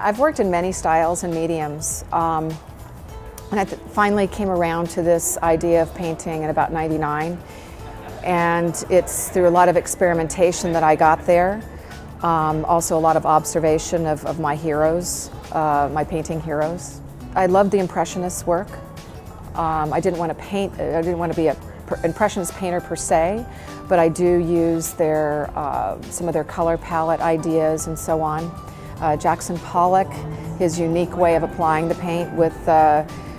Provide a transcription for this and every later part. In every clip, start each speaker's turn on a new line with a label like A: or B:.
A: I've worked in many styles and mediums, and I finally came around to this idea of painting in about '99, and it's through a lot of experimentation that I got there. Also a lot of observation of my heroes, my painting heroes. I loved the Impressionist work. I didn't want to be an Impressionist painter per se, but I do use their, some of their color palette ideas and so on. Jackson Pollock, his unique way of applying the paint with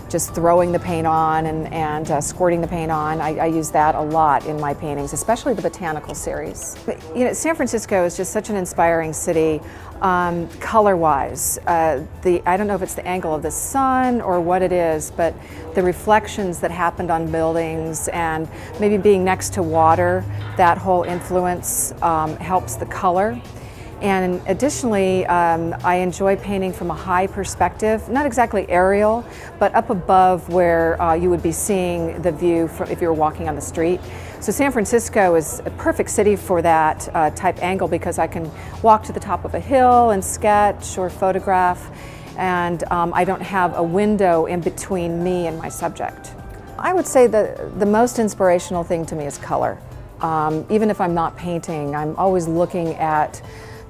A: just throwing the paint on and squirting the paint on. I use that a lot in my paintings, especially the botanical series. But, you know, San Francisco is just such an inspiring city, color-wise. I don't know if it's the angle of the sun or what it is, but the reflections that happened on buildings and maybe being next to water, that whole influence helps the color. And additionally, I enjoy painting from a high perspective, not exactly aerial, but up above where you would be seeing the view if you were walking on the street. So San Francisco is a perfect city for that type angle because I can walk to the top of a hill and sketch or photograph, and I don't have a window in between me and my subject. I would say that the most inspirational thing to me is color. Even if I'm not painting, I'm always looking at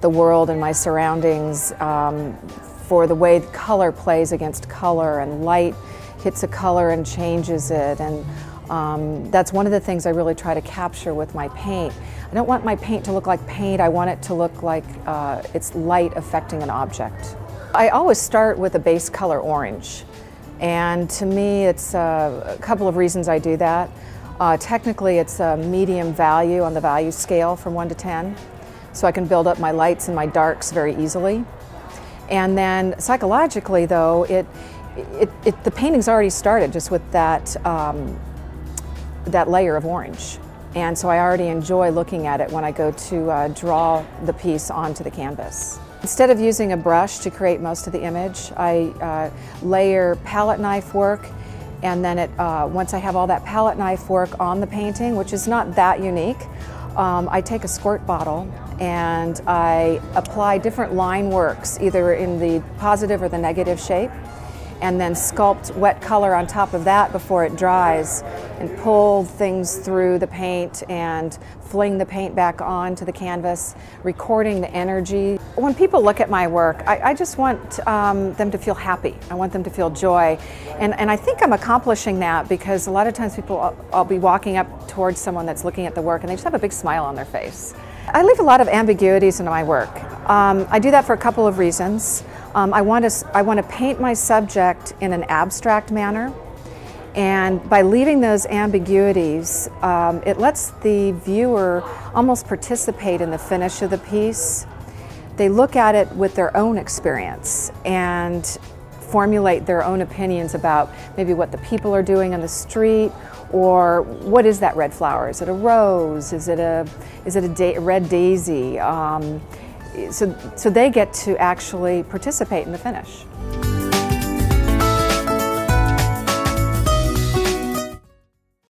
A: the world and my surroundings for the way color plays against color, and light hits a color and changes it, and that's one of the things I really try to capture with my paint. I don't want my paint to look like paint, I want it to look like it's light affecting an object. I always start with a base color orange, and to me it's a couple of reasons I do that. Technically it's a medium value on the value scale from 1 to 10. So I can build up my lights and my darks very easily. And then psychologically though, the painting's already started just with that, that layer of orange. And so I already enjoy looking at it when I go to draw the piece onto the canvas. Instead of using a brush to create most of the image, I layer palette knife work, and then once I have all that palette knife work on the painting, which is not that unique, I take a squirt bottle and I apply different line works, either in the positive or the negative shape, and then sculpt wet color on top of that before it dries, and pull things through the paint and fling the paint back onto the canvas, recording the energy. When people look at my work, I just want them to feel happy. I want them to feel joy. And I think I'm accomplishing that because a lot of times I'll be walking up towards someone that's looking at the work and they just have a big smile on their face. I leave a lot of ambiguities in my work. I do that for a couple of reasons. I want to paint my subject in an abstract manner, and by leaving those ambiguities, it lets the viewer almost participate in the finish of the piece. They look at it with their own experience and formulate their own opinions about maybe what the people are doing on the street, or what is that red flower? Is it a rose? Is it a red daisy? So they get to actually participate in the finish.